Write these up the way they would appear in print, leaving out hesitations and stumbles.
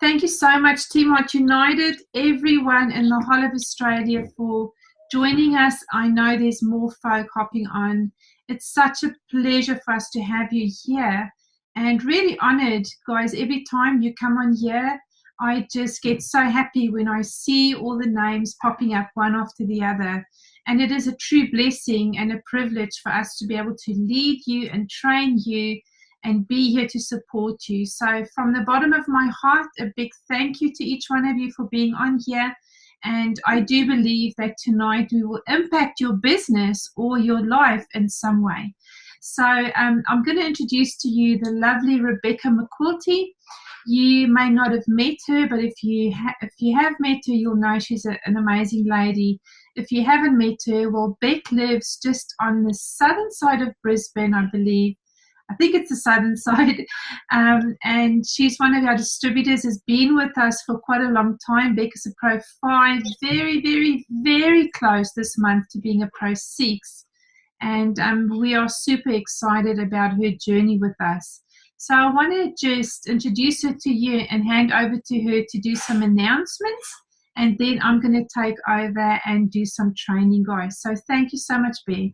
Thank you so much, Team Heart United, everyone in the whole of Australia for joining us. I know there's more folk hopping on. It's such a pleasure for us to have you here, and really honoured, guys. Every time you come on here, I just get so happy when I see all the names popping up one after the other. And it is a true blessing and a privilege for us to be able to lead you and train you and be here to support you. So from the bottom of my heart, a big thank you to each one of you for being on here. And I do believe that tonight we will impact your business or your life in some way. So I'm going to introduce to you the lovely Rebecca McQuilty. You may not have met her, but if you have met her, you'll know she's an amazing lady. If you haven't met her, well, Beck lives just on the southern side of Brisbane, I believe. I think it's the southern side, and she's one of our distributors, has been with us for quite a long time. Beck is a Pro 5, very, very, very close this month to being a Pro 6, and we are super excited about her journey with us. So I want to just introduce her to you and hand over to her to do some announcements, and then I'm going to take over and do some training, guys. So thank you so much, Beck.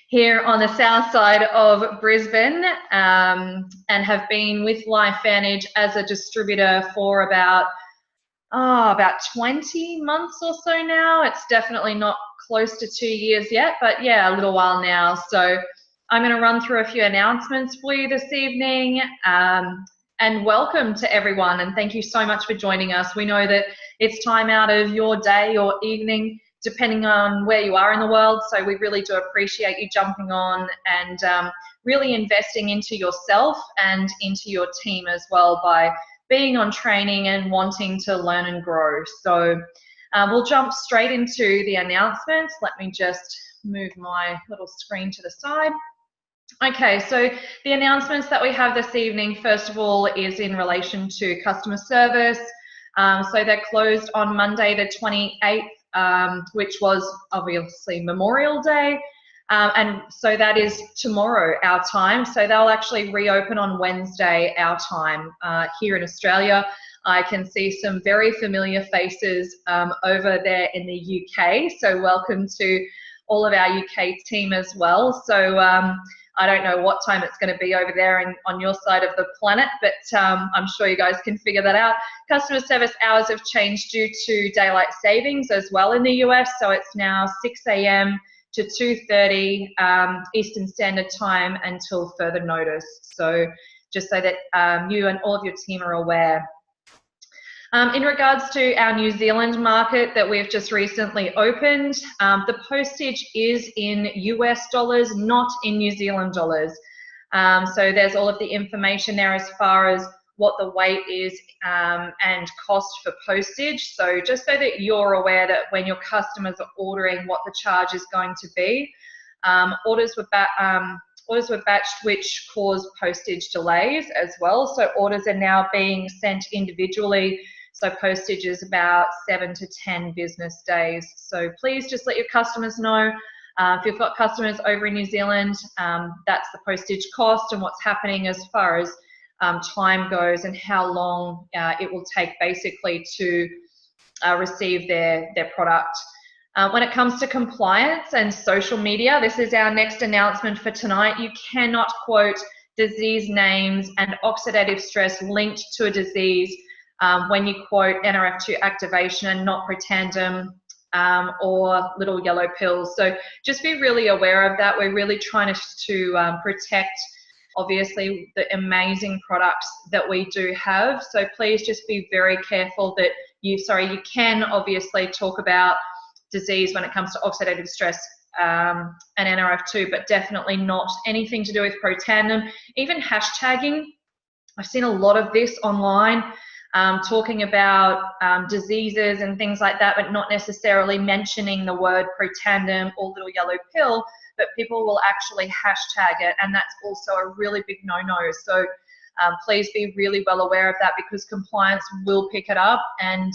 Here on the south side of Brisbane, and have been with LifeVantage as a distributor for about 20 months or so now. It's definitely not close to 2 years yet, but yeah, a little while now. So I'm going to run through a few announcements for you this evening, and welcome to everyone, and thank you so much for joining us. We know that it's time out of your day or evening, depending on where you are in the world, so we really do appreciate you jumping on and really investing into yourself and into your team as well by being on training and wanting to learn and grow. So we'll jump straight into the announcements. Let me just move my little screen to the side. Okay, so the announcements that we have this evening, first of all, is in relation to customer service. So they're closed on Monday the 28th, which was obviously Memorial Day. And so that is tomorrow, our time. So they'll actually reopen on Wednesday, our time, here in Australia. I can see some very familiar faces over there in the UK. So welcome to all of our UK team as well. So I don't know what time it's going to be over there on your side of the planet, but I'm sure you guys can figure that out. Customer service hours have changed due to daylight savings as well in the US. So it's now 6 a.m. to 2:30 Eastern Standard Time until further notice. So just so that you and all of your team are aware. In regards to our New Zealand market that we've just recently opened, the postage is in US dollars, not in New Zealand dollars. So there's all of the information there as far as what the weight is and cost for postage. So just so that you're aware that when your customers are ordering, what the charge is going to be. Orders were batched, which caused postage delays as well. So orders are now being sent individually. So postage is about 7 to 10 business days. So please just let your customers know. If you've got customers over in New Zealand, that's the postage cost and what's happening as far as time goes and how long it will take basically to receive their product. When it comes to compliance and social media, this is our next announcement for tonight. You cannot quote disease names and oxidative stress linked to a disease when you quote NRF2 activation and not Protandim or little yellow pills. So just be really aware of that. We're really trying to protect, obviously, the amazing products that we do have. So please just be very careful that you can obviously talk about disease when it comes to oxidative stress and NRF2, but definitely not anything to do with Protandim. Even hashtagging, I've seen a lot of this online, talking about diseases and things like that, but not necessarily mentioning the word Protandim or little yellow pill, but people will actually hashtag it, and that's also a really big no-no. So please be really well aware of that, because compliance will pick it up, and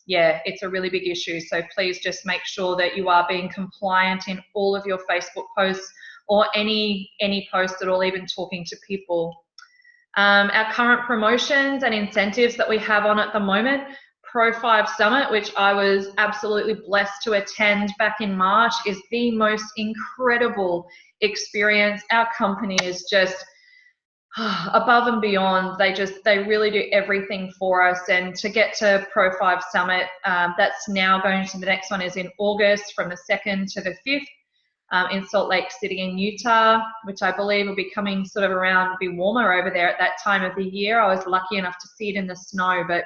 yeah, it's a really big issue. So please just make sure that you are being compliant in all of your Facebook posts or any post at all, even talking to people. Our current promotions and incentives that we have on at the moment, Pro 5 Summit, which I was absolutely blessed to attend back in March, is the most incredible experience. Our company is just above and beyond. They really do everything for us. And to get to Pro 5 Summit, that's now going to, the next one is in August from the 2nd to the 5th in Salt Lake City in Utah, which I believe will be coming sort of around, be warmer over there at that time of the year. I was lucky enough to see it in the snow, but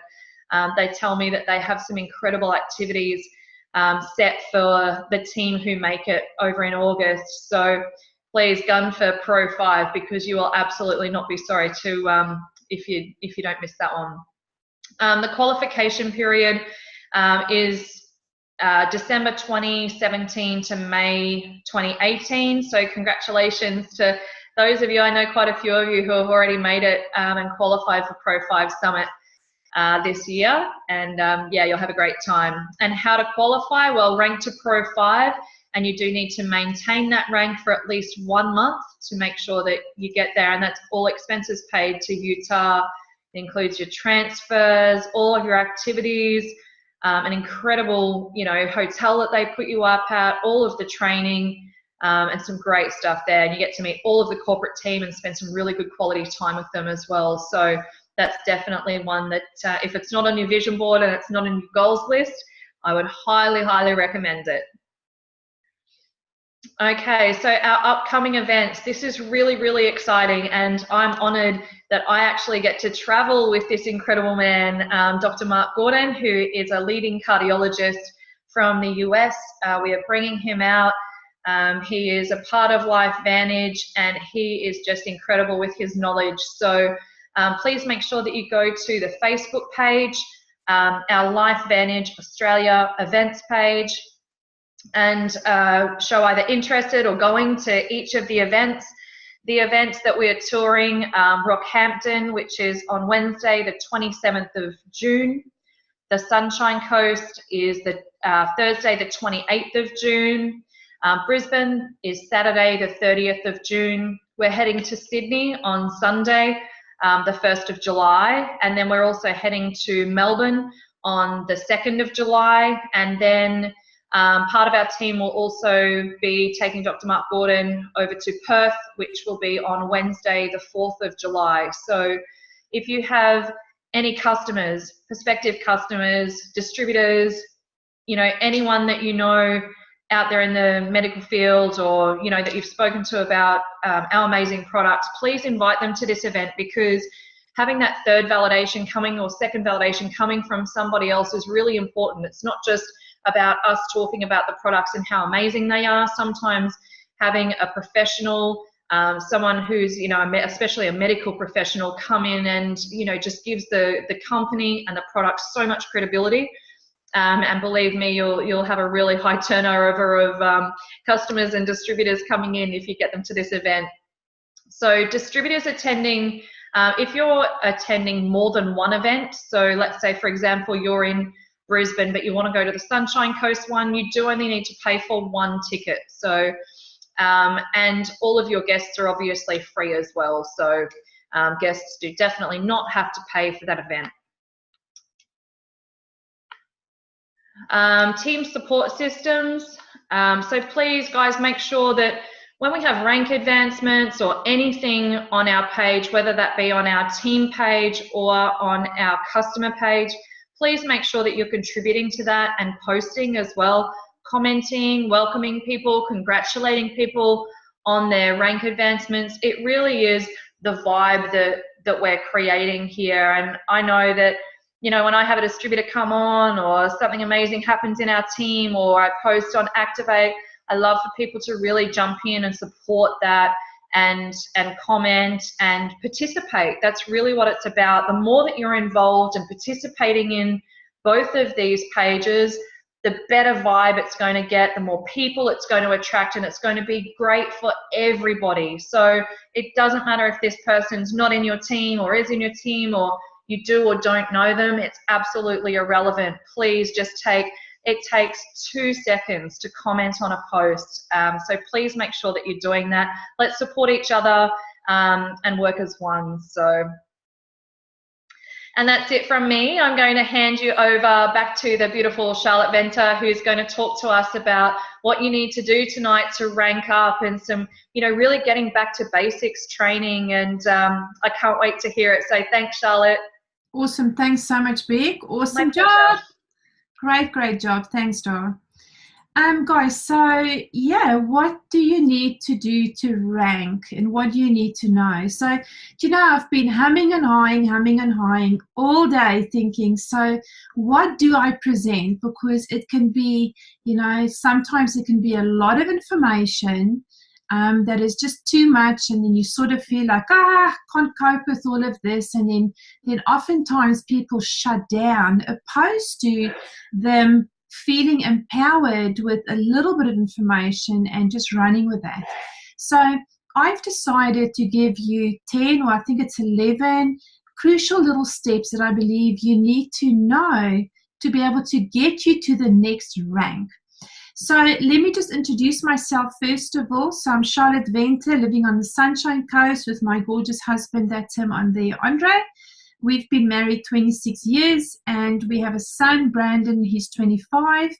they tell me that they have some incredible activities set for the team who make it over in August. So please gun for Pro 5, because you will absolutely not be sorry to if you don't miss that one. The qualification period is December 2017 to May 2018. So congratulations to those of you. I know quite a few of you who have already made it and qualified for Pro 5 Summit this year, and yeah, you'll have a great time. And how to qualify? Well, rank to Pro 5, and you do need to maintain that rank for at least 1 month to make sure that you get there, and that's all expenses paid to Utah. It includes your transfers, all of your activities, an incredible, you know, hotel that they put you up at, all of the training, and some great stuff there. And you get to meet all of the corporate team and spend some really good quality time with them as well. So that's definitely one that if it's not on your vision board and it's not on your goals list, I would highly, highly recommend it. Okay, so our upcoming events, this is really, really exciting, and I'm honored that I actually get to travel with this incredible man, Dr. Mark Gordon, who is a leading cardiologist from the US. We are bringing him out. He is a part of LifeVantage, and he is just incredible with his knowledge. So please make sure that you go to the Facebook page, our LifeVantage Australia events page, and show either interested or going to each of the events. The events that we're touring, Rockhampton, which is on Wednesday, the 27th of June. The Sunshine Coast is the Thursday, the 28th of June. Brisbane is Saturday, the 30th of June. We're heading to Sydney on Sunday, the 1st of July. And then we're also heading to Melbourne on the 2nd of July. And then part of our team will also be taking Dr. Mark Gordon over to Perth, which will be on Wednesday, the 4th of July. So if you have any customers, prospective customers, distributors, you know, anyone that you know out there in the medical field, or, you know, that you've spoken to about our amazing products, please invite them to this event, because having that third validation coming or second validation coming from somebody else is really important. It's not just about us talking about the products and how amazing they are. Sometimes having a professional, someone who's, you know, especially a medical professional, come in and, you know, just gives the company and the product so much credibility. And believe me, you'll have a really high turnover of customers and distributors coming in if you get them to this event. So distributors attending, if you're attending more than one event, so let's say, for example, you're in Brisbane, but you want to go to the Sunshine Coast one, you do only need to pay for one ticket. So, and all of your guests are obviously free as well. So guests do definitely not have to pay for that event. Team support systems. So please, guys, make sure that when we have rank advancements or anything on our page, whether that be on our team page or on our customer page, please make sure that you're contributing to that and posting as well, commenting, welcoming people, congratulating people on their rank advancements. It really is the vibe that we're creating here. And I know that, you know, when I have a distributor come on, or something amazing happens in our team, or I post on Activate, I love for people to really jump in and support that and comment and participate. That's really what it's about. The more that you're involved and participating in both of these pages, the better vibe it's going to get, the more people it's going to attract, and it's going to be great for everybody. So it doesn't matter if this person's not in your team or is in your team, or you do or don't know them, it's absolutely irrelevant. Please just it takes 2 seconds to comment on a post. So please make sure that you're doing that. Let's support each other and work as one. And that's it from me. I'm going to hand you over back to the beautiful Charlotte Venter, who's going to talk to us about what you need to do tonight to rank up and some, really getting back to basics training. And I can't wait to hear it. So thanks, Charlotte. Awesome. Thanks so much, Beck. Awesome job. Great job. Thanks, Dar. Guys, so yeah, what do you need to do to rank, and what do you need to know? So, I've been humming and hawing all day thinking, so what do I present? Because it can be, sometimes it can be a lot of information that is just too much, and then you sort of feel like, can't cope with all of this, and then oftentimes people shut down, opposed to them feeling empowered with a little bit of information and just running with that. So I've decided to give you 10, or I think it's 11 crucial little steps that I believe you need to know to be able to get you to the next rank. So let me just introduce myself first of all. So I'm Charlotte Venter, living on the Sunshine Coast with my gorgeous husband, that's him on there, Andre. We've been married 26 years, and we have a son, Brandon, he's 25,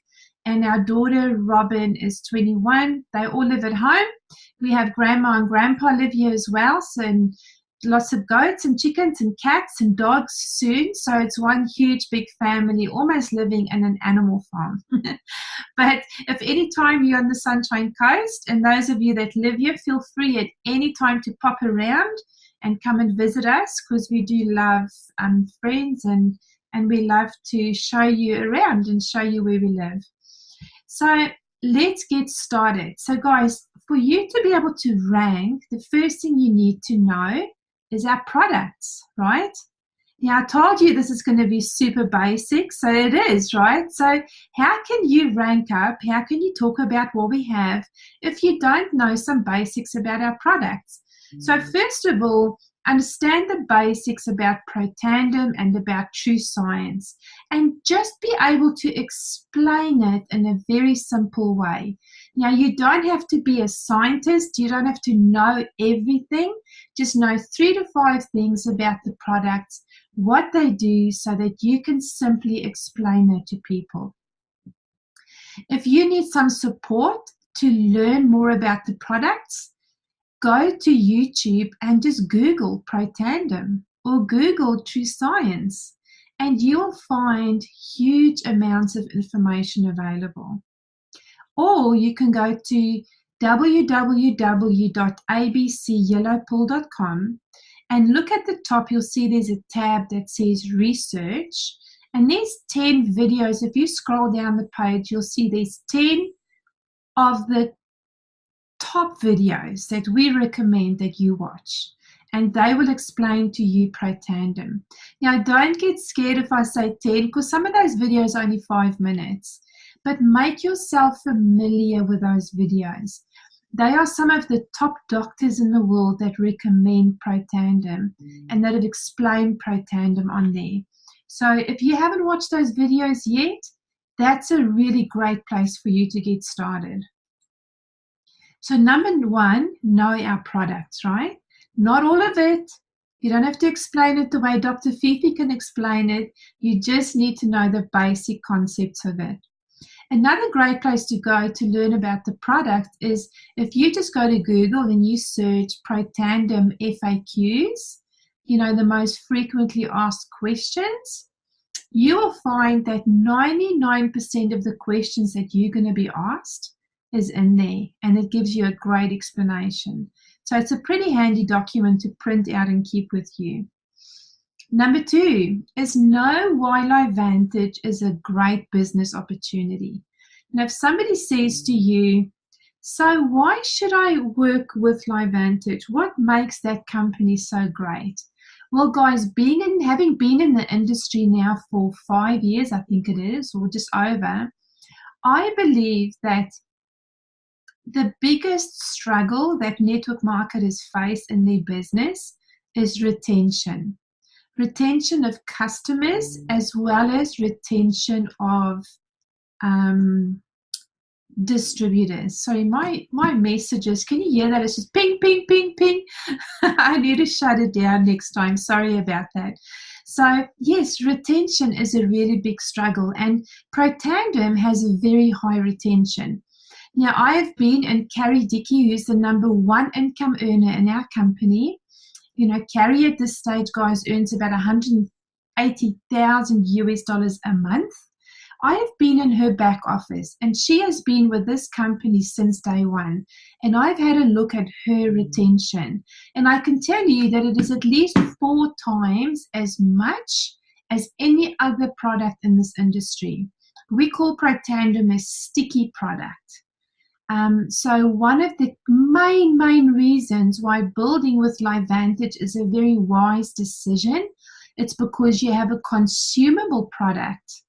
and our daughter, Robin, is 21. They all live at home. We have grandma and grandpa live here as well, and lots of goats and chickens and cats and dogs soon. So it's one huge big family, almost living in an animal farm. But if any time you're on the Sunshine Coast, and those of you that live here, feel free at any time to pop around and come and visit us, because we do love friends, and we love to show you around and show you where we live. So let's get started. So guys, for you to be able to rank, the first thing you need to know is our products, right? Now, I told you this is going to be super basic, so it is, right? So how can you rank up? How can you talk about what we have if you don't know some basics about our products? So first of all, understand the basics about Protandim and about tru-science, and just be able to explain it in a very simple way. Now, you don't have to be a scientist. You don't have to know everything. Just know 3 to 5 things about the products, what they do, so that you can simply explain it to people. If you need some support to learn more about the products, go to YouTube and just Google Protandim or Google tru-science, and you'll find huge amounts of information available. Or you can go to www.abcyellowpill.com and look at the top. You'll see there's a tab that says research, and there's 10 videos. If you scroll down the page, you'll see there's 10 of the top videos that we recommend that you watch, and they will explain to you Protandim. Now, don't get scared if I say 10, because some of those videos are only 5 minutes, but make yourself familiar with those videos. They are some of the top doctors in the world that recommend Protandim and that have explained Protandim on there. So if you haven't watched those videos yet, that's a really great place for you to get started. So number 1, know our products, right? Not all of it. You don't have to explain it the way Dr. Fifi can explain it. You just need to know the basic concepts of it. Another great place to go to learn about the product is if you just go to Google and you search Protandim FAQs, the most frequently asked questions, you will find that 99% of the questions that you're going to be asked is in there, and it gives you a great explanation. So it's a pretty handy document to print out and keep with you. Number 2 is know why LifeVantage is a great business opportunity. And if somebody says to you, so why should I work with LifeVantage? What makes that company so great? Well, guys, having been in the industry now for 5 years, I think it is, or just over, I believe that the biggest struggle that network marketers face in their business is retention. retention of customers, as well as retention of distributors. Sorry, my messages, can you hear that? It's just ping, ping, ping, ping. I need to shut it down next time. Sorry about that. So yes, retention is a really big struggle, and Protandem has a very high retention. Now, I have been, and Carrie Dickey, who's the #1 income earner in our company, you know, Carrie at this stage, guys, earns about $180,000 a month. I have been in her back office, and she has been with this company since day one. And I've had a look at her retention. And I can tell you that it is at least 4 times as much as any other product in this industry. We call Protandem a sticky product. So one of the main reasons why building with LifeVantage is a very wise decision, it's because you have a consumable product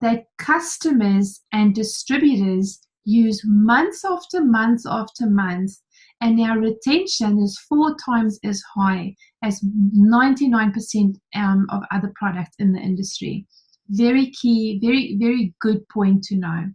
that customers and distributors use month after month after month, and our retention is 4 times as high as 99% of other products in the industry. Very key, very good point to know.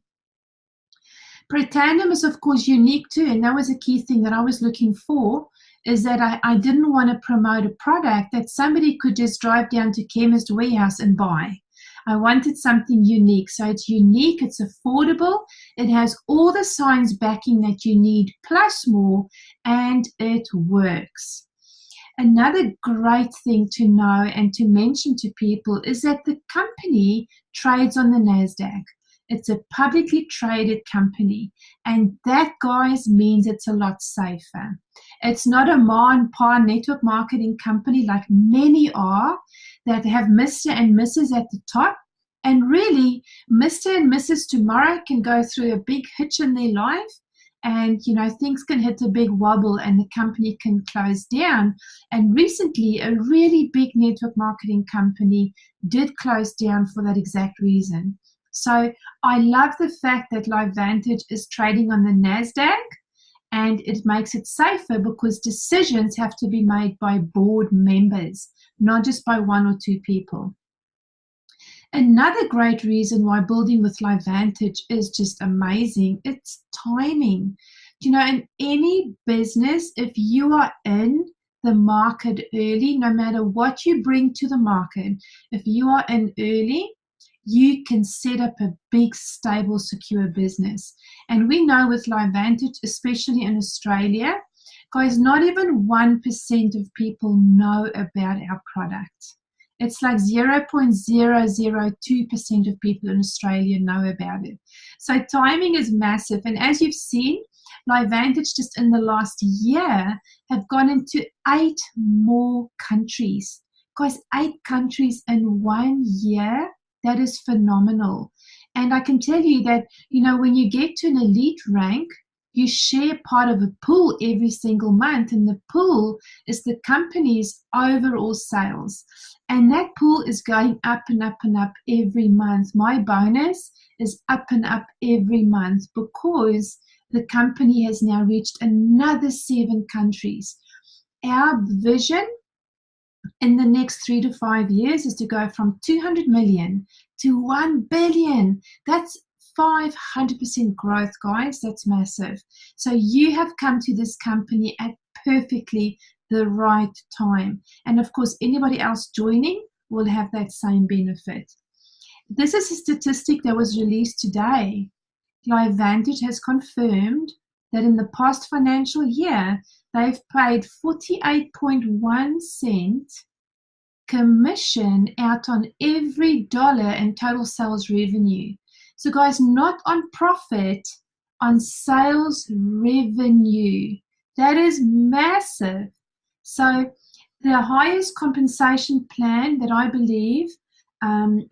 Protandem is, of course, unique too, and that was a key thing that I was looking for, is that I didn't want to promote a product that somebody could just drive down to Chemist Warehouse and buy. I wanted something unique. So it's unique, it's affordable, it has all the science backing that you need, plus more, and it works. Another great thing to know and to mention to people is that the company trades on the NASDAQ. It's a publicly traded company, and that, guys, means it's a lot safer. It's not a ma and pa network marketing company like many are, that have Mr. and Mrs. at the top, and really Mr. and Mrs. tomorrow can go through a big hitch in their life, and you know, things can hit a big wobble and the company can close down. And recently a really big network marketing company did close down for that exact reason. So I love the fact that LifeVantage is trading on the NASDAQ, and it makes it safer because decisions have to be made by board members, not just by 1 or 2 people. Another great reason why building with LifeVantage is just amazing, it's timing. You know, in any business, if you are in the market early, no matter what you bring to the market, if you are in early, you can set up a big, stable, secure business. And we know with LifeVantage, especially in Australia, guys, not even 1% of people know about our product. It's like 0.002% of people in Australia know about it. So timing is massive. And as you've seen, LifeVantage just in the last year have gone into 8 more countries. Guys, 8 countries in 1 year. That is phenomenal. And I can tell you that, you know, when you get to an elite rank, you share part of a pool every single month, and the pool is the company's overall sales. And that pool is going up and up and up every month. My bonus is up and up every month because the company has now reached another 7 countries. Our vision in the next 3 to 5 years is to go from 200 million to 1 billion. That's 500% growth, guys. That's massive. So you have come to this company at perfectly the right time. And of course, anybody else joining will have that same benefit. This is a statistic that was released today. LifeVantage has confirmed that in the past financial year, they've paid 48.1 cent commission out on every dollar in total sales revenue. So guys, not on profit, on sales revenue. That is massive. So the highest compensation plan that I believe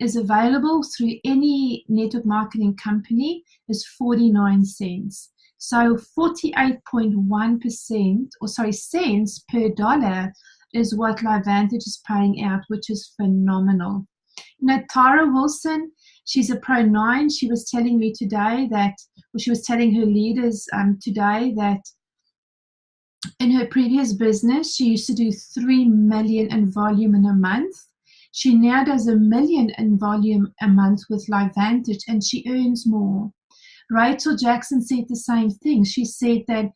is available through any network marketing company is 49 cents. So 48.1%, or sorry, cents per dollar is what LifeVantage is paying out, which is phenomenal. Now, Tara Wilson, she's a Pro 9. She was telling me today that, or she was telling her leaders today that in her previous business, she used to do 3 million in volume in a month. She now does 1 million in volume a month with LifeVantage, and she earns more. Rachel Jackson said the same thing. She said that,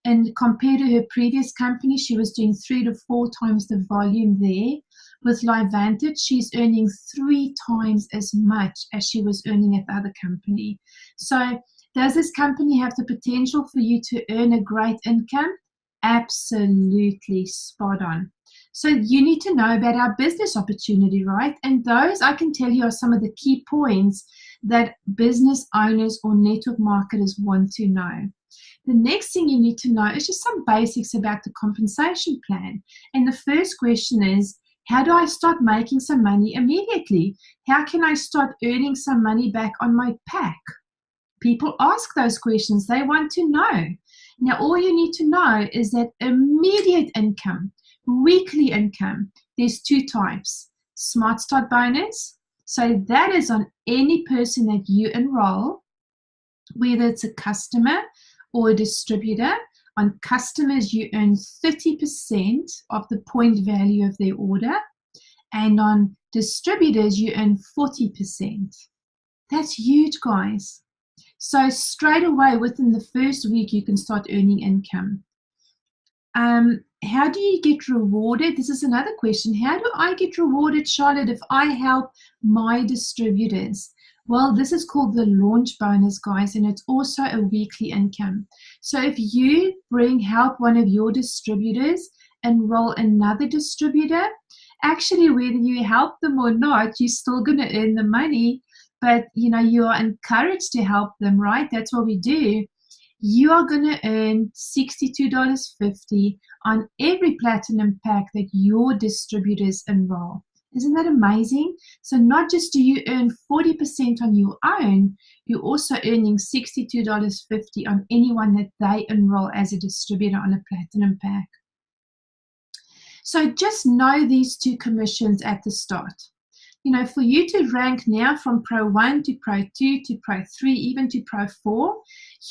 and compared to her previous company, she was doing 3 to 4 times the volume there. With LifeVantage, she's earning 3 times as much as she was earning at the other company. So does this company have the potential for you to earn a great income? Absolutely spot on. So you need to know about our business opportunity, right? And those, I can tell you, are some of the key points that business owners or network marketers want to know. The next thing you need to know is just some basics about the compensation plan. And the first question is, how do I start making some money immediately? How can I start earning some money back on my pack? People ask those questions. They want to know. Now, all you need to know is that immediate income, weekly income, there's 2 types. Smart Start bonus. So that is on any person that you enroll, whether it's a customer or a distributor. On customers, you earn 30% of the point value of their order. And on distributors, you earn 40%. That's huge, guys. So straight away, within the first week, you can start earning income. How do you get rewarded? This is another question. How do I get rewarded, Charlotte, if I help my distributors? Well, this is called the launch bonus, guys, and it's also a weekly income. So if you help one of your distributors enroll another distributor, actually, whether you help them or not, you're still going to earn the money, but you are encouraged to help them, right? That's what we do. You are going to earn $62.50 on every platinum pack that your distributors enroll. Isn't that amazing? So not just do you earn 40% on your own, you're also earning $62.50 on anyone that they enroll as a distributor on a platinum pack. So just know these 2 commissions at the start. For you to rank now from Pro 1 to Pro 2 to Pro 3, even to Pro 4,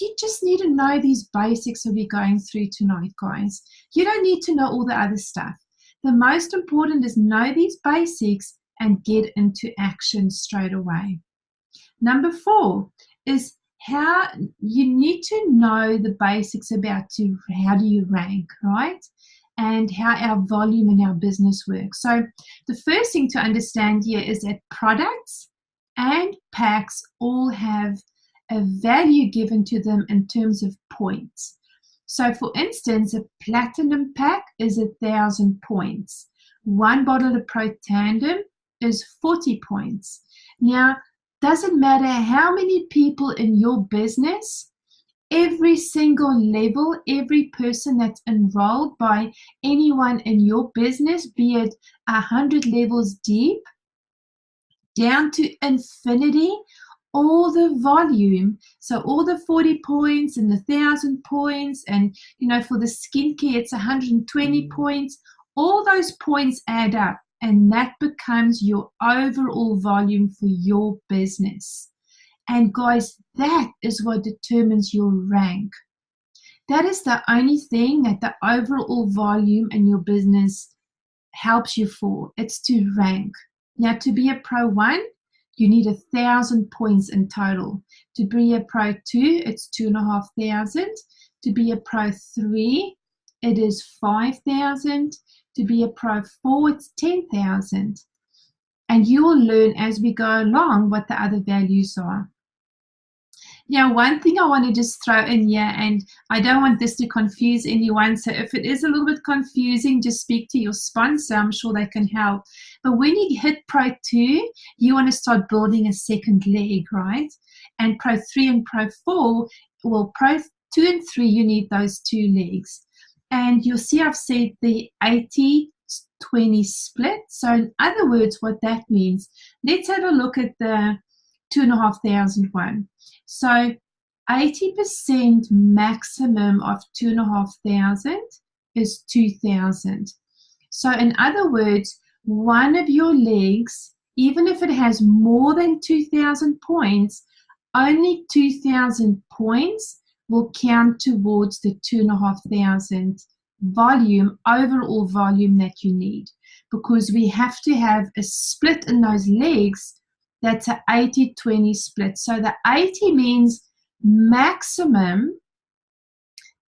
you just need to know these basics that we're going through tonight, guys. You don't need to know all the other stuff. The most important is know these basics and get into action straight away. Number 4 is how you need to know the basics about how do you rank, right? And how our volume in our business works. So the first thing to understand here is that products and packs all have a value given to them in terms of points. So for instance, a platinum pack is 1,000 points. 1 bottle of Pro Tandem is 40 points. Now, doesn't matter how many people in your business, every single level, every person that's enrolled by anyone in your business, be it 100 levels deep, down to infinity, all the volume, so all the 40 points and the 1,000 points, and for the skincare, it's 120 points, all those points add up, and that becomes your overall volume for your business. And guys, that is what determines your rank. That is the only thing that the overall volume in your business helps you for. It's to rank. Now, to be a Pro 1, you need 1,000 points in total. To be a Pro 2, it's 2,500. To be a Pro 3, it is 5,000. To be a Pro 4, it's 10,000. And you will learn as we go along what the other values are. Now, one thing I want to just throw in here, and I don't want this to confuse anyone, so if it is a little bit confusing, just speak to your sponsor. I'm sure they can help. But when you hit Pro 2, you want to start building a second leg, right? And Pro 3 and Pro 4, well, Pro 2 and 3, you need those 2 legs. And you'll see I've said the 80-20 split. So in other words, what that means, let's have a look at the 2,500 one. So 80% maximum of 2,500 is 2,000. So in other words, one of your legs, even if it has more than 2,000 points, only 2,000 points will count towards the 2,500 volume, overall volume that you need, because we have to have a split in those legs that's an 80-20 split. So the 80 means maximum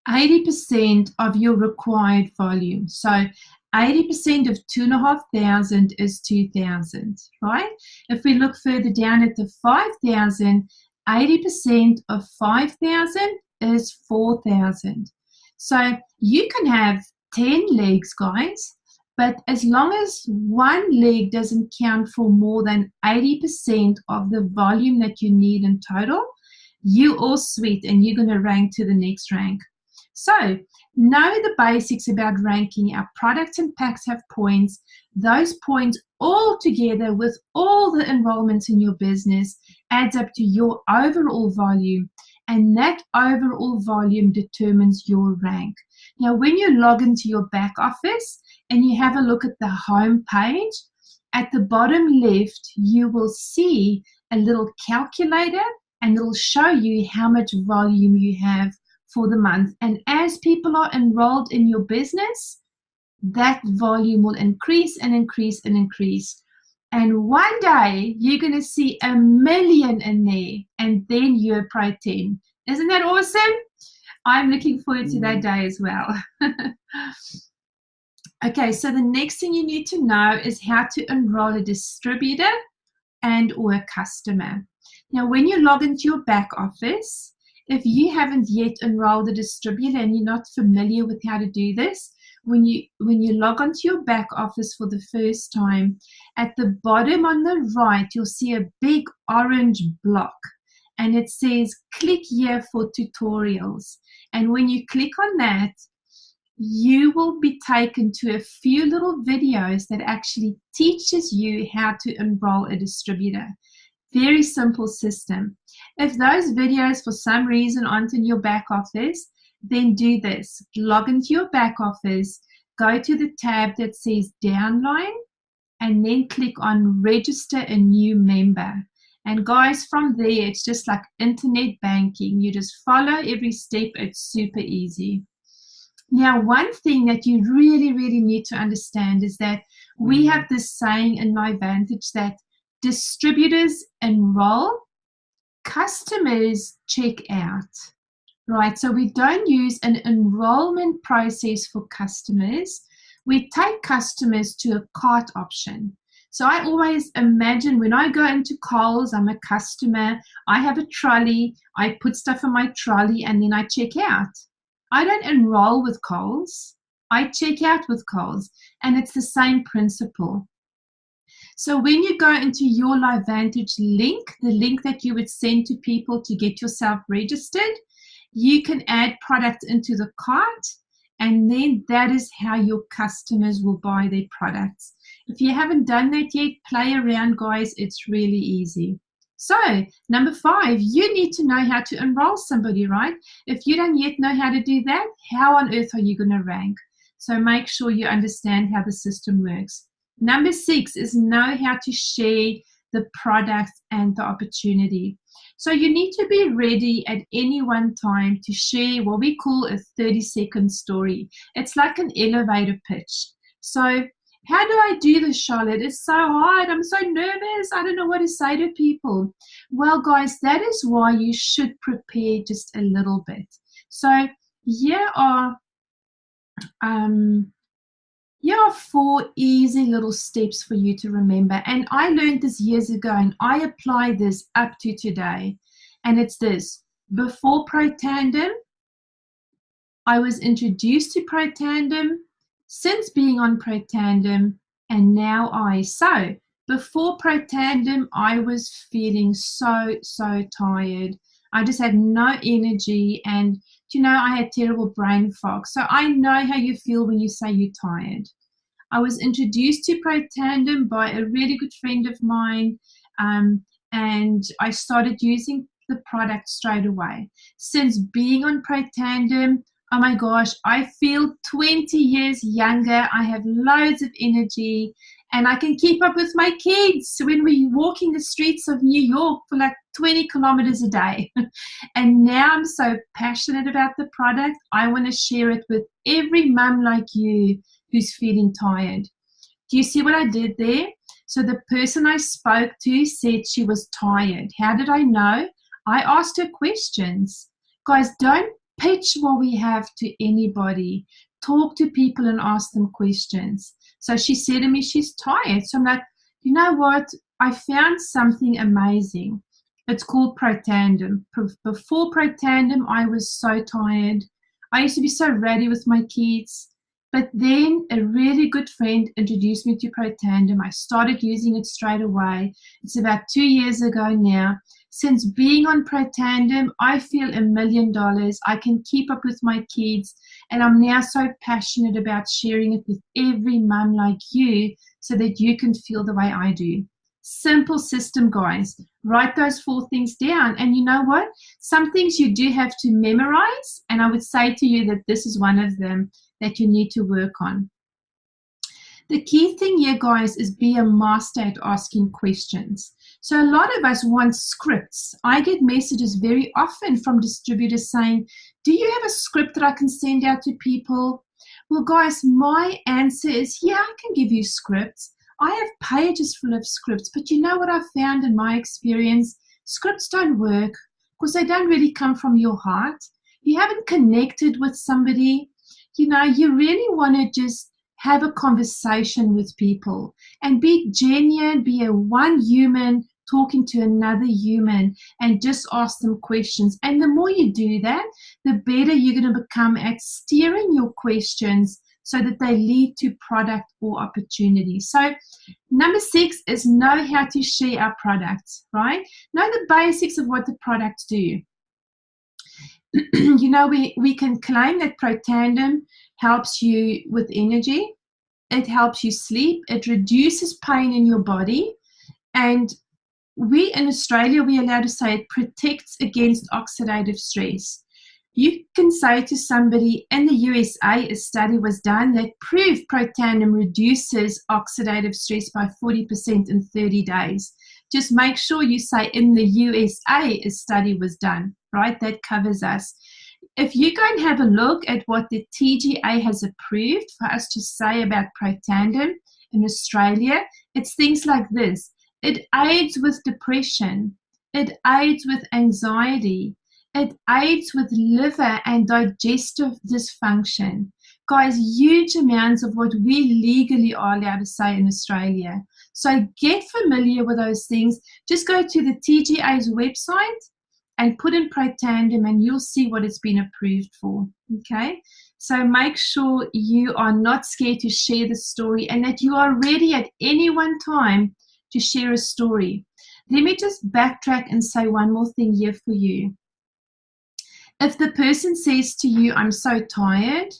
80% of your required volume. So 80% of 2,500 is 2,000, right? If we look further down at the 5,000, 80% of 5,000 is 4,000. So you can have 10 legs, guys, but as long as one leg doesn't count for more than 80% of the volume that you need in total, you're all sweet and you're going to rank to the next rank. So know the basics about ranking. Our products and packs have points. Those points all together with all the enrollments in your business adds up to your overall volume, and that overall volume determines your rank. Now, when you log into your back office and you have a look at the home page, at the bottom left, you will see a little calculator, and it'll show you how much volume you have for the month. And as people are enrolled in your business, that volume will increase and increase and increase. And one day you're going to see 1 million in there, and then you're a Pro 10. Isn't that awesome? I'm looking forward to that day as well. Okay, so the next thing you need to know is how to enroll a distributor and or a customer. Now, when you log into your back office, if you haven't yet enrolled a distributor and you're not familiar with how to do this, when you log onto your back office for the first time, at the bottom on the right, you'll see a big orange block, and it says click here for tutorials. And when you click on that, you will be taken to a few little videos that actually teaches you how to enroll a distributor. Very simple system. If those videos for some reason aren't in your back office, then do this. Log into your back office, go to the tab that says downline, and then click on register a new member. And guys, from there, it's just like internet banking. You just follow every step. It's super easy. Now, one thing that you really, really need to understand is that we have this saying in LifeVantage that distributors enroll, customers check out, right? So we don't use an enrollment process for customers. We take customers to a cart option. So I always imagine when I go into Coles, I'm a customer, I have a trolley, I put stuff in my trolley, and then I check out. I don't enroll with Coles, I check out with Coles, and it's the same principle. So when you go into your LifeVantage link, the link that you would send to people to get yourself registered, you can add product into the cart, and then that is how your customers will buy their products. If you haven't done that yet, play around, guys. It's really easy. So, number 5, you need to know how to enroll somebody, right? If you don't yet know how to do that, how on earth are you going to rank? So make sure you understand how the system works. Number 6 is know how to share the product and the opportunity. So you need to be ready at any one time to share what we call a 30-second story. It's like an elevator pitch. So how do I do this, Charlotte? It's so hard. I'm so nervous. I don't know what to say to people. Well, guys, that is why you should prepare just a little bit. So here are 4 easy little steps for you to remember. And I learned this years ago, and I apply this up to today. And it's this. Before Pro Tandem, I was introduced to Pro Tandem, since being on Pro Tandem, and now So before Pro Tandem, I was feeling so tired. I just had no energy, and I had terrible brain fog. So I know how you feel when you say you're tired. I was introduced to Pro Tandem by a really good friend of mine, and I started using the product straight away. Since being on Pro Tandem, oh my gosh, I feel 20 years younger. I have loads of energy, and I can keep up with my kids when we're walking the streets of New York for like 20 kilometers a day. And now I'm so passionate about the product, I want to share it with every mum like you who's feeling tired. Do you see what I did there? So the person I spoke to said she was tired. How did I know? I asked her questions. Guys, don't pitch what we have to anybody. Talk to people and ask them questions. So she said to me she's tired. So I'm like, you know what? I found something amazing. It's called Protandem. Before Protandem, I was so tired. I used to be so ready with my kids. But then a really good friend introduced me to Protandem. I started using it straight away. It's about 2 years ago now. Since being on Protandem, I feel $1 million. I can keep up with my kids, and I'm now so passionate about sharing it with every mum like you so that you can feel the way I do. Simple system, guys. Write those 4 things down. And you know what? Some things you do have to memorize, and I would say to you that this is one of them that you need to work on. The key thing here, guys, is be a master at asking questions. So a lot of us want scripts. I get messages very often from distributors saying, do you have a script that I can send out to people? Well, guys, my answer is, yeah, I can give you scripts. I have pages full of scripts, but you know what I've found in my experience? Scripts don't work because they don't really come from your heart. You haven't connected with somebody. You know, you really want to just have a conversation with people and be genuine, be a one human talking to another human, and just ask them questions. And the more you do that, the better you're going to become at steering your questions so that they lead to product or opportunity. So number 6 is know how to share our products, right? Know the basics of what the products do. You know, we can claim that Protandem helps you with energy. It helps you sleep. It reduces pain in your body. And we in Australia, we're allowed to say it protects against oxidative stress. You can say to somebody, in the USA, a study was done that proved Protandem reduces oxidative stress by 40% in 30 days. Just make sure you say in the USA a study was done, right? That covers us. If you go and have a look at what the TGA has approved for us to say about Protandem in Australia, it's things like this. It aids with depression. It aids with anxiety. It aids with liver and digestive dysfunction. Guys, huge amounts of what we legally are allowed to say in Australia. So get familiar with those things. Just go to the TGA's website and put in Protandem and you'll see what it's been approved for, okay? So make sure you are not scared to share the story and that you are ready at any one time to share a story. Let me just backtrack and say one more thing here for you. If the person says to you, I'm so tired,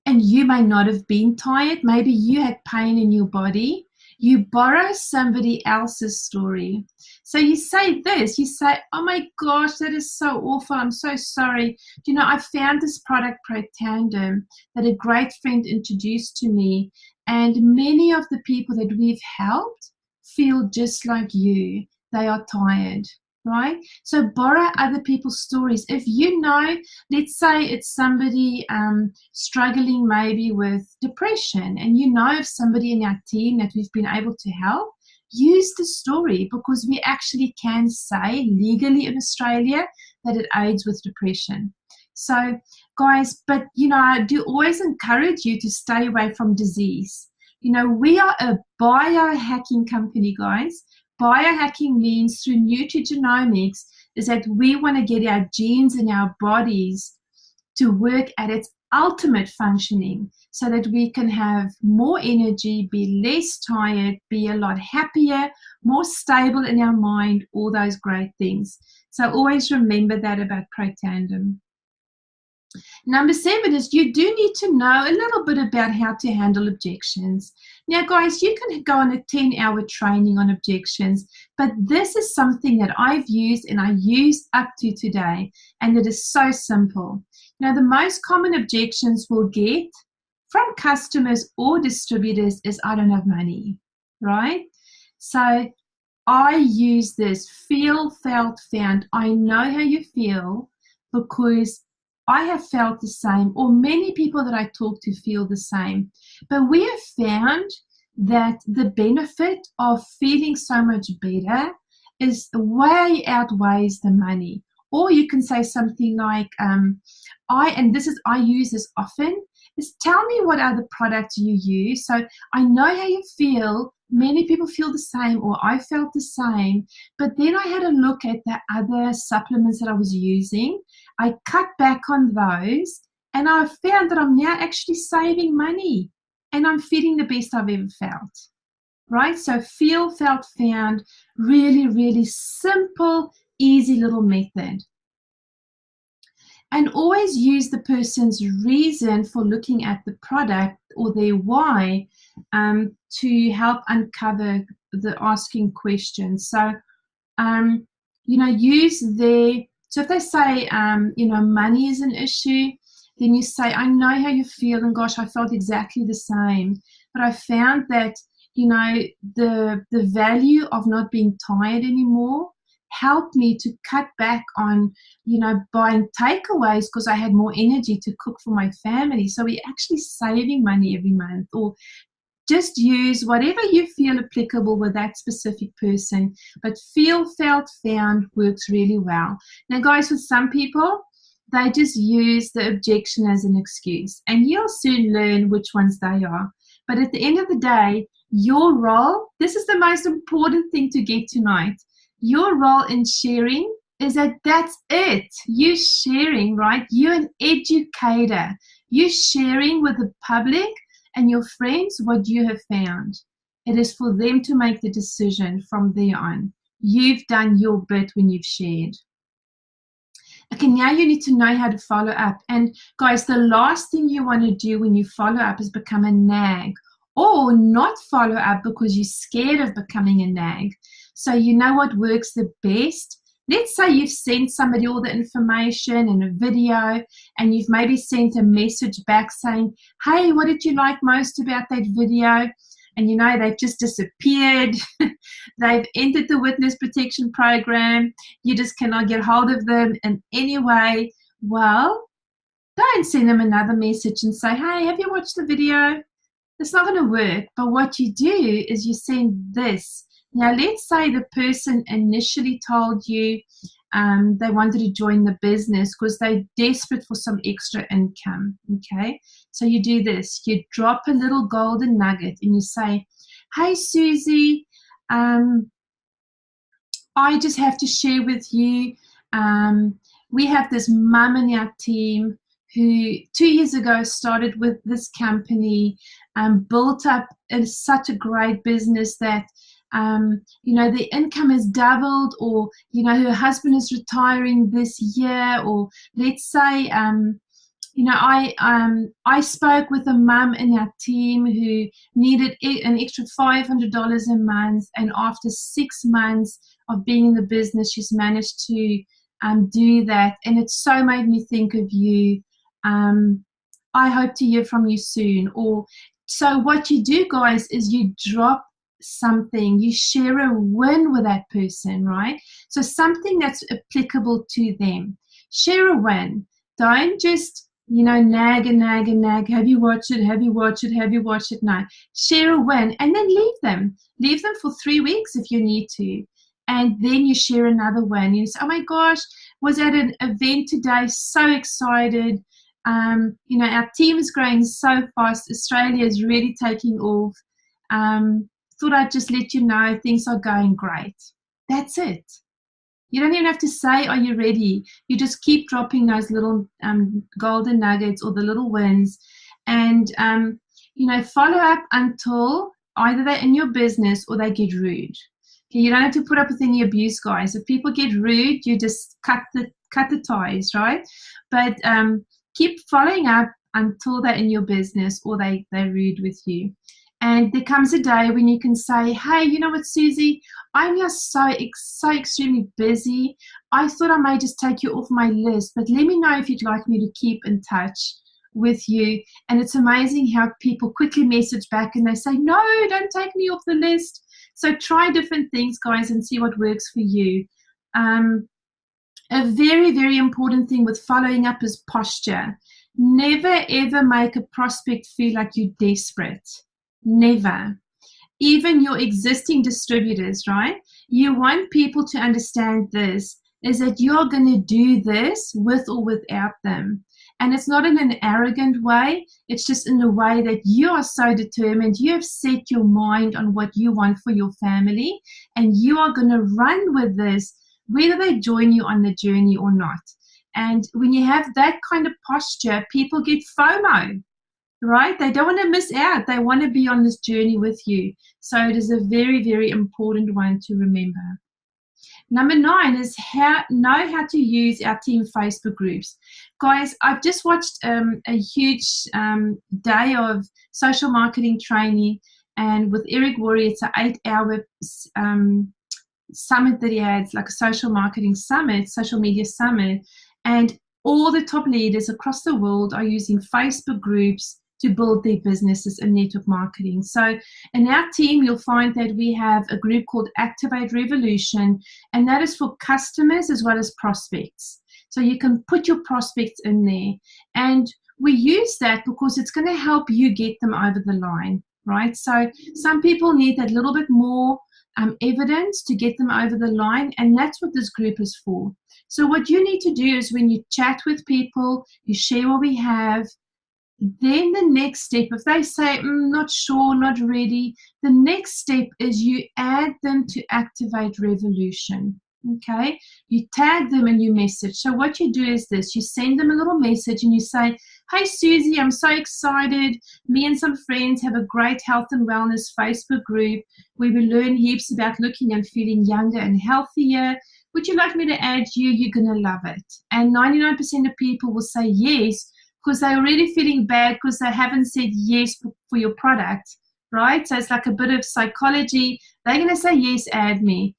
and you may not have been tired, maybe you had pain in your body, you borrow somebody else's story. So you say this, you say, oh my gosh, that is so awful, I'm so sorry. You know, I found this product Protandem that a great friend introduced to me, and many of the people that we've helped feel just like you. They are tired, right? So borrow other people's stories. If you know, let's say it's somebody struggling maybe with depression, and you know of somebody in our team that we've been able to help, use the story, because we actually can say legally in Australia that it aids with depression. So guys, but you know, I do always encourage you to stay away from disease. You know, we are a biohacking company, guys. Biohacking means through nutrigenomics is that we want to get our genes in our bodies to work at its ultimate functioning so that we can have more energy, be less tired, be a lot happier, more stable in our mind, all those great things. So always remember that about Protandem. Number 7 is you do need to know a little bit about how to handle objections. Now, guys, you can go on a 10-hour training on objections, but this is something that I've used and I use up to today, and it is so simple. Now, the most common objections we'll get from customers or distributors is I don't have money, right? So I use this feel, felt, found. I know how you feel because I have felt the same, or many people that I talk to feel the same. But we have found that the benefit of feeling so much better is way outweighs the money. Or you can say something like, I use this often, is tell me what other products you use. So I know how you feel. Many people feel the same, or I felt the same. But then I had a look at the other supplements that I was using. I cut back on those, and I found that I'm now actually saving money, and I'm feeling the best I've ever felt. Right? So feel, felt, found, really, really simple, easy little method. And always use the person's reason for looking at the product or their why to help uncover the asking questions. So, use so if they say, money is an issue, then you say, I know how you feel, and gosh, I felt exactly the same. But I found that, the value of not being tired anymore helped me to cut back on, buying takeaways because I had more energy to cook for my family. So we're actually saving money every month. Or just use whatever you feel applicable with that specific person. But feel, felt, found works really well. Now, guys, with some people, they just use the objection as an excuse. And you'll soon learn which ones they are. But at the end of the day, your role, this is the most important thing to get tonight. Your role in sharing is that's it. You're sharing, right? You're an educator. You're sharing with the public and your friends what you have found. It is for them to make the decision from there on. You've done your bit when you've shared. Okay, now you need to know how to follow up. And guys, the last thing you want to do when you follow up is become a nag, or not follow up because you're scared of becoming a nag. So you know what works the best? Let's say you've sent somebody all the information and a video, and you've maybe sent a message back saying, hey, what did you like most about that video? And they've just disappeared. They've entered the witness protection program. You just cannot get hold of them in any way. Well, don't send them another message and say, hey, have you watched the video? It's not going to work. But what you do is you send this. Now, let's say the person initially told you they wanted to join the business because they're desperate for some extra income, okay? So you do this. You drop a little golden nugget and you say, hey, Susie, I just have to share with you, we have this mum in our team who 2 years ago started with this company, built up such a great business that the income has doubled, or her husband is retiring this year, or let's say I spoke with a mum in our team who needed an extra $500 a month, and after 6 months of being in the business, she's managed to do that, and it so made me think of you. I hope to hear from you soon. Or so what you do, guys, is you drop something, you share a win with that person, right? So something that's applicable to them. Share a win. Don't just nag and nag and nag. Have you watched it? Have you watched it? Have you watched it? No. Share a win and then leave them for 3 weeks if you need to, and then you share another win. You say, oh my gosh, was at an event today, so excited. Our team is growing so fast. Australia is really taking off. Thought I'd just let you know things are going great. That's it. You don't even have to say, are you ready? You just keep dropping those little golden nuggets or the little wins, and follow up until either they're in your business or they get rude. Okay, you don't have to put up with any abuse, guys. If people get rude, you just cut the ties, right? But keep following up until they're in your business or they're rude with you. And there comes a day when you can say, hey, you know what, Susie, I'm just so extremely busy. I thought I may just take you off my list, but let me know if you'd like me to keep in touch. with you. And it's amazing how people quickly message back and they say, no, don't take me off the list. So try different things, guys, and see what works for you. A very, very important thing with following up is posture. Never, ever make a prospect feel like you're desperate. Never. Even your existing distributors, right? You want people to understand this, is that you're going to do this with or without them. And it's not in an arrogant way. It's just in a way that you are so determined. You have set your mind on what you want for your family, and you are going to run with this, whether they join you on the journey or not. And when you have that kind of posture, people get FOMO, right? They don't want to miss out. They want to be on this journey with you. So it is a very, very important one to remember. Number 9 is know how to use our team Facebook groups. Guys, I've just watched a huge day of social marketing training, and with Eric Worre, it's an 8-hour summit that he had. It's like a social marketing summit, social media summit, and all the top leaders across the world are using Facebook groups to build their businesses and network marketing. So in our team, you'll find that we have a group called Activate Revolution, and that is for customers as well as prospects. So you can put your prospects in there, and we use that because it's going to help you get them over the line, right? So some people need that little bit more evidence to get them over the line, and that's what this group is for. So what you need to do is when you chat with people, you share what we have. Then the next step, if they say, not sure, not ready, the next step is you add them to Activate Revolution, okay? You tag them and you message. So what you do is this, you send them a little message and you say, hey, Susie, I'm so excited. Me and some friends have a great health and wellness Facebook group where we learn heaps about looking and feeling younger and healthier. Would you like me to add you? You're going to love it. And 99% of people will say yes, because they're already feeling bad because they haven't said yes for your product, right? So it's like a bit of psychology. They're going to say, yes, add me.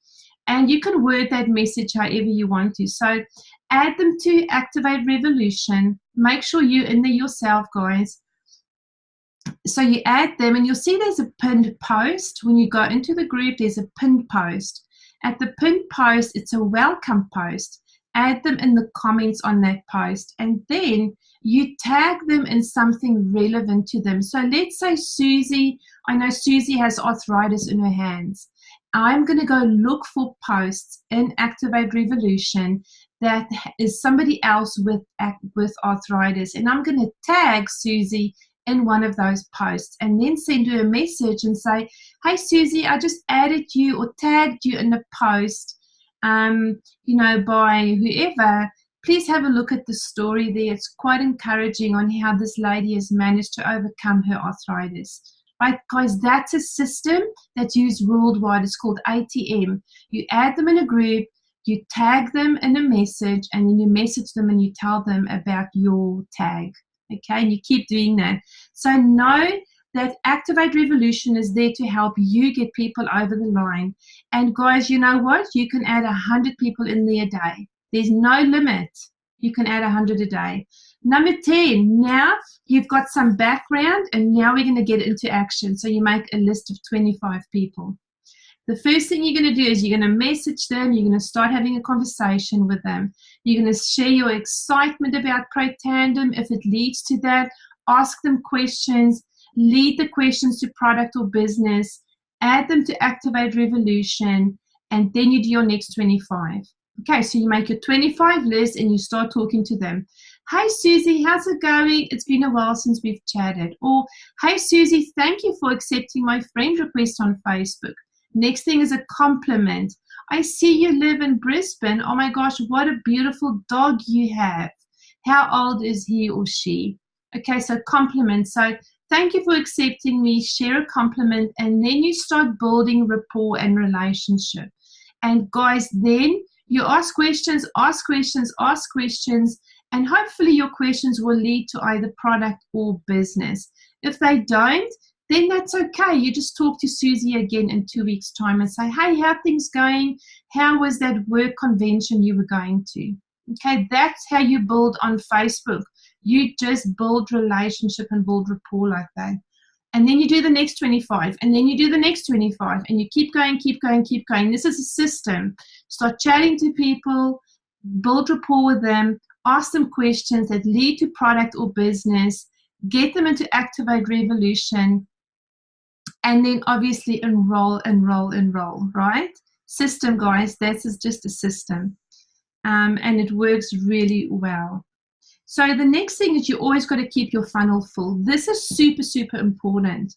And you can word that message however you want to. So add them to Activate Revolution. Make sure you're in there yourself, guys. So you add them, and you'll see there's a pinned post. When you go into the group, there's a pinned post. At the pinned post, it's a welcome post. Add them in the comments on that post, and then you tag them in something relevant to them. So let's say Susie, I know Susie has arthritis in her hands. I'm going to go look for posts in Activate Revolution that is somebody else with arthritis, and I'm going to tag Susie in one of those posts, and then send her a message and say, hey Susie, I just added you or tagged you in the post, by whoever. Please have a look at the story there. It's quite encouraging on how this lady has managed to overcome her arthritis. Right, guys, that's a system that's used worldwide. It's called ATM. You add them in a group, you tag them in a message, and then you message them and you tell them about your tag. Okay, and you keep doing that. So know that Activate Revolution is there to help you get people over the line. And guys, you know what? You can add 100 people in there a day. There's no limit. You can add 100 a day. Number 10, now you've got some background, and now we're going to get into action. So you make a list of 25 people. The first thing you're going to do is you're going to message them. You're going to start having a conversation with them. You're going to share your excitement about ProTandem. If it leads to that, ask them questions. Lead the questions to product or business. Add them to Activate Revolution. And then you do your next 25. Okay, so you make your 25 list and you start talking to them. Hey Susie, how's it going? It's been a while since we've chatted. Or, hey Susie, thank you for accepting my friend request on Facebook. Next thing is a compliment. I see you live in Brisbane. Oh my gosh, what a beautiful dog you have. How old is he or she? Okay, so compliment. So thank you for accepting me. Share a compliment, and then you start building rapport and relationship. And guys, then you ask questions, and hopefully your questions will lead to either product or business. If they don't, then that's okay. You just talk to Susie again in 2 weeks' time and say, hey, how are things going? How was that work convention you were going to? Okay, that's how you build on Facebook. You just build relationship and build rapport like that. And then you do the next 25, and then you do the next 25, and you keep going, keep going, keep going. This is a system. Start chatting to people, build rapport with them, ask them questions that lead to product or business, get them into Activate Revolution, and then obviously enroll, right? System, guys, this is just a system. And it works really well. So the next thing is you always got to keep your funnel full. This is super, super important.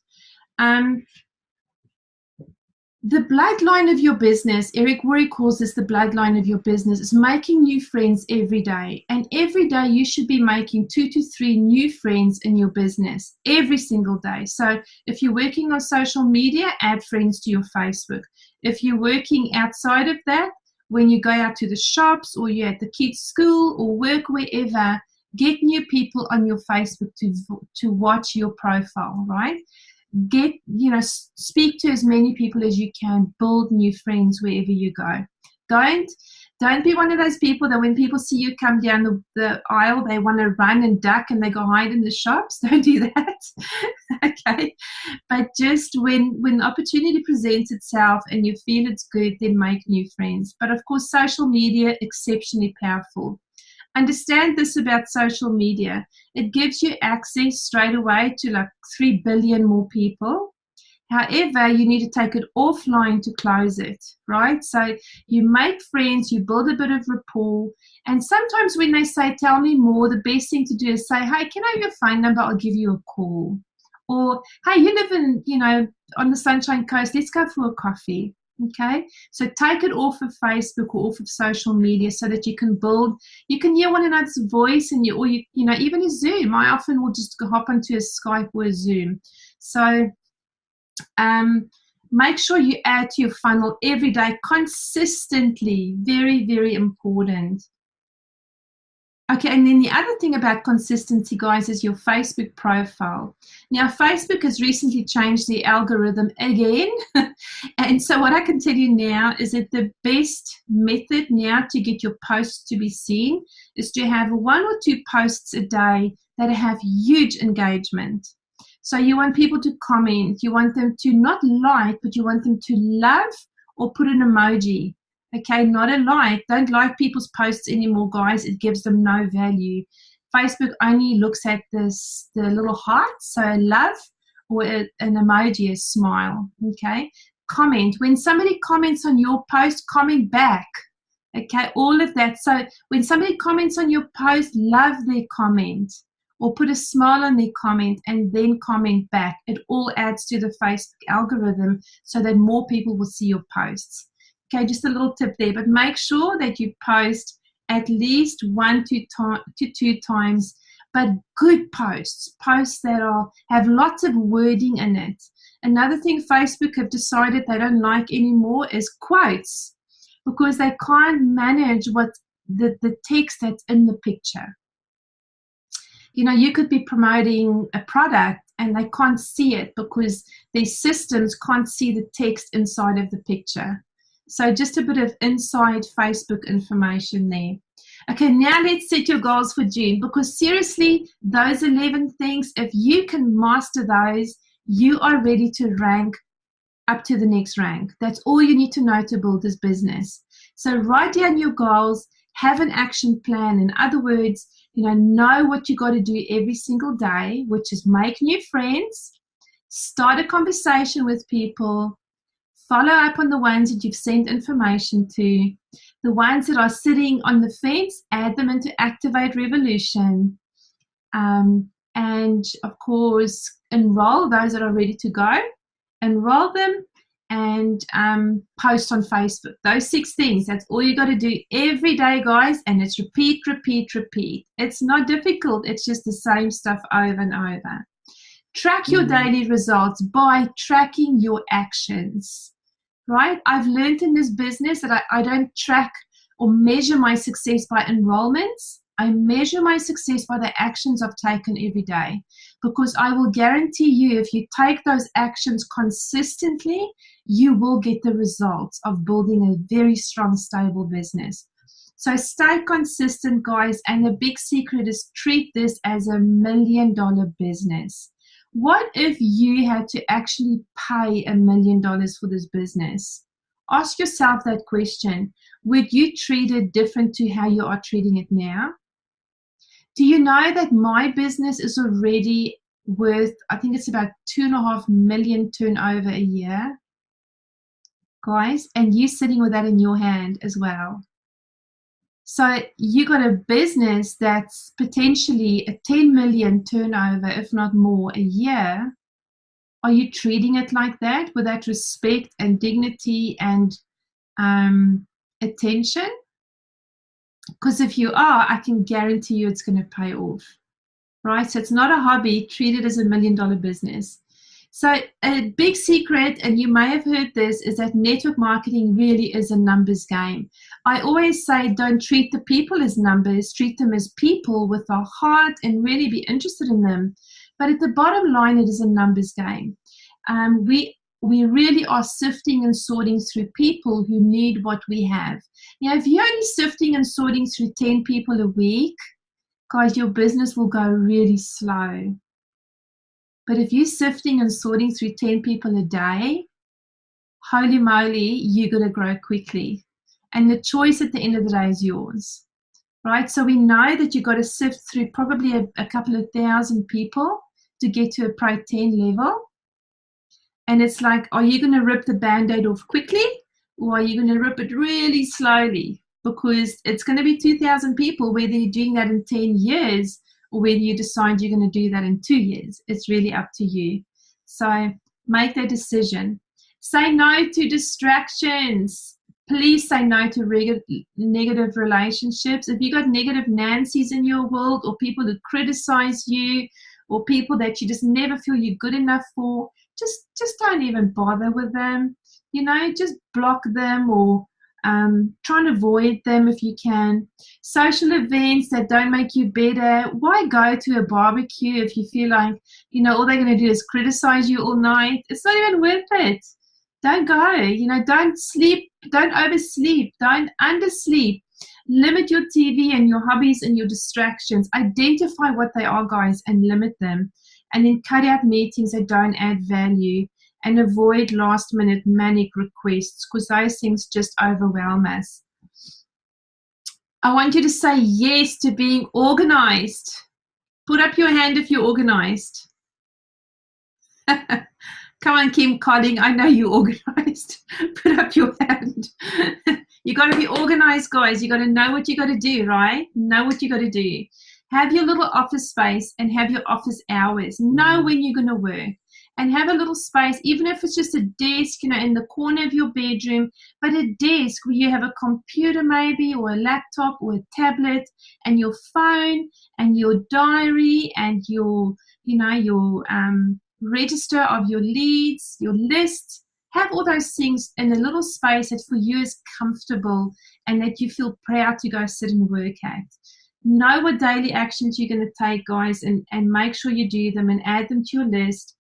The bloodline of your business, Eric Worre calls this the bloodline of your business, is making new friends every day. And every day you should be making 2 to 3 new friends in your business every single day. So if you're working on social media, add friends to your Facebook. If you're working outside of that, when you go out to the shops or you're at the kids' school or work wherever, get new people on your Facebook to watch your profile, right? Speak to as many people as you can, build new friends wherever you go. Don't be one of those people that when people see you come down the aisle, they want to run and duck and they go hide in the shops. Don't do that. Okay. But just when the opportunity presents itself and you feel it's good, then make new friends. But of course, social media, exceptionally powerful. Understand this about social media. It gives you access straight away to like 3 billion more people. However, you need to take it offline to close it, right? So you make friends, you build a bit of rapport. And sometimes when they say, tell me more, the best thing to do is say, hey, can I have your phone number? I'll give you a call. Or, hey, you live in, on the Sunshine Coast, let's go for a coffee. Okay, so take it off of Facebook or off of social media so that you can hear one another's voice, and even a Zoom. I often will just hop onto a Skype or a Zoom. So make sure you add to your funnel every day consistently. Very, very important. Okay, and then the other thing about consistency, guys, is your Facebook profile. Now, Facebook has recently changed the algorithm again. And so what I can tell you now is that the best method now to get your posts to be seen is to have 1 or 2 posts a day that have huge engagement. So you want people to comment. You want them to not like, but you want them to love or put an emoji. Okay, not a like. Don't like people's posts anymore, guys. It gives them no value. Facebook only looks at the little heart, so a love, or an emoji, a smile. Okay, comment. When somebody comments on your post, comment back. Okay, all of that. So when somebody comments on your post, love their comment, or put a smile on their comment and then comment back. It all adds to the Facebook algorithm so that more people will see your posts. Okay, just a little tip there, but make sure that you post at least 1 to 2 times, but good posts that have lots of wording in it. Another thing Facebook have decided they don't like anymore is quotes, because they can't manage what the text that's in the picture. You could be promoting a product and they can't see it because their systems can't see the text inside of the picture. So just a bit of inside Facebook information there. Okay, now let's set your goals for June, because seriously, those 11 things, if you can master those, you are ready to rank up to the next rank. That's all you need to know to build this business. So write down your goals, have an action plan. In other words, know what you got to do every single day, which is make new friends, start a conversation with people, follow up on the ones that you've sent information to. The ones that are sitting on the fence, add them into Activate Revolution. And of course, enroll those that are ready to go. Enroll them and post on Facebook. Those 6 things, that's all you got to do every day, guys. And it's repeat, repeat, repeat. It's not difficult. It's just the same stuff over and over. Track your daily results by tracking your actions. Right? I've learned in this business that I don't track or measure my success by enrollments. I measure my success by the actions I've taken every day, because I will guarantee you, if you take those actions consistently, you will get the results of building a very strong, stable business. So stay consistent, guys. And the big secret is treat this as $1 million business. What if you had to actually pay $1 million for this business? Ask yourself that question. Would you treat it different to how you are treating it now? Do you know that my business is already worth, I think it's about 2.5 million turnover a year, guys, and you're sitting with that in your hand as well. So you got a business that's potentially a 10 million turnover, if not more, a year. Are you treating it like that, with that respect and dignity and attention? Because if you are, I can guarantee you it's going to pay off, right? So it's not a hobby. Treat it as $1 million business. So a big secret, and you may have heard this, is that network marketing really is a numbers game. I always say don't treat the people as numbers, treat them as people with a heart and really be interested in them. But at the bottom line, it is a numbers game. We really are sifting and sorting through people who need what we have. Now, if you're only sifting and sorting through 10 people a week, guys, your business will go really slow. But if you're sifting and sorting through 10 people a day, holy moly, you're going to grow quickly. And the choice at the end of the day is yours, right? So we know that you've got to sift through probably a couple of thousand people to get to a Pro 10 level. And it's like, are you going to rip the Band-Aid off quickly, or are you going to rip it really slowly? Because it's going to be 2,000 people, whether you're doing that in 10 years or whether you decide you're going to do that in 2 years. It's really up to you. So make that decision. Say no to distractions. Please say no to negative relationships. If you got negative Nancys in your world, or people who criticize you, or people that you just never feel you're good enough for, just don't even bother with them. You know, just block them, or try and avoid them if you can. Social events that don't make you better. Why go to a barbecue if you feel like, you know, all they're going to do is criticize you all night? It's not even worth it. Don't go. You know, don't sleep. Don't oversleep. Don't undersleep. Limit your TV and your hobbies and your distractions. Identify what they are, guys, and limit them. And then cut out meetings that don't add value, and avoid last-minute manic requests, because those things just overwhelm us. I want you to say yes to being organized. Put up your hand if you're organized. Come on, Kim Colling, I know you're organized. Put up your hand. You got to be organized, guys. You got to know what you got to do, right? Know what you got to do. Have your little office space and have your office hours. Know when you're going to work. And have a little space, even if it's just a desk, you know, in the corner of your bedroom, but a desk where you have a computer maybe, or a laptop, or a tablet, and your phone, and your diary, and your, you know, your register of your leads, your list. Have all those things in a little space that for you is comfortable and that you feel proud to go sit and work at. Know what daily actions you're going to take, guys, and make sure you do them and add them to your list.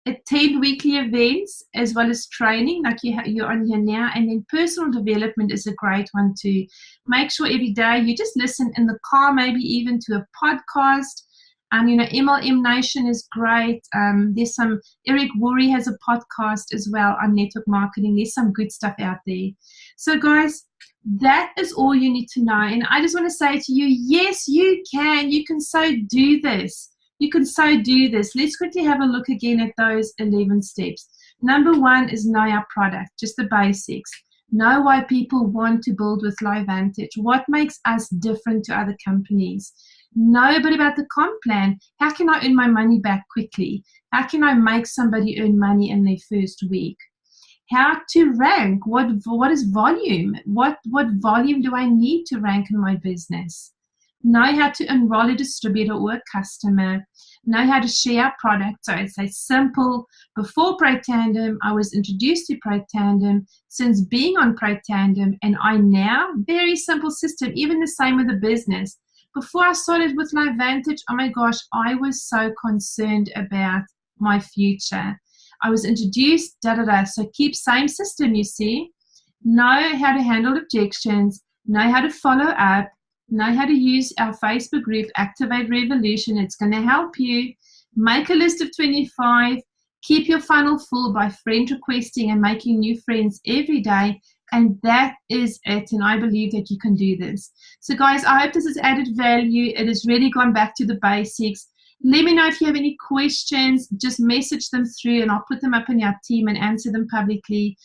Attend weekly events as well as training, like you're on here now. And then personal development is a great one too. Make sure every day you just listen in the car, maybe even to a podcast. You know, MLM Nation is great. There's some, Eric Worre has a podcast as well on network marketing. There's some good stuff out there. So guys, that is all you need to know. And I just want to say to you, yes, you can. You can so do this. You can so do this. Let's quickly have a look again at those 11 steps. Number 1 is know our product, just the basics. Know why people want to build with LifeVantage. What makes us different to other companies? Know a bit about the comp plan. How can I earn my money back quickly? How can I make somebody earn money in their first week? How to rank. What is volume? What volume do I need to rank in my business? Know how to enroll a distributor or a customer. Know how to share our product. So it's a simple. Before ProTandem, I was introduced to ProTandem. Since being on ProTandem, and I now, very simple system, even the same with the business. Before I started with LifeVantage, oh my gosh, I was so concerned about my future. I was introduced, So keep same system, you see. Know how to handle objections. know how to follow up, know how to use our Facebook group, Activate Revolution. It's going to help you. Make a list of 25. Keep your funnel full by friend requesting and making new friends every day. And that is it. And I believe that you can do this. So guys, I hope this has added value. It has really gone back to the basics. Let me know if you have any questions. Just message them through and I'll put them up in our team and answer them publicly.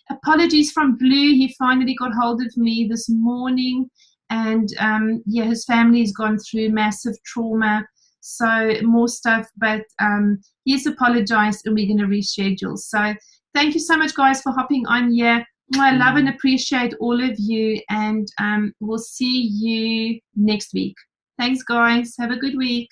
Apologies from Blue. He finally got hold of me this morning. And yeah, his family's gone through massive trauma. So more stuff, but he's apologized and we're going to reschedule. So thank you so much, guys, for hopping on here. I love and appreciate all of you, and we'll see you next week. Thanks, guys. Have a good week.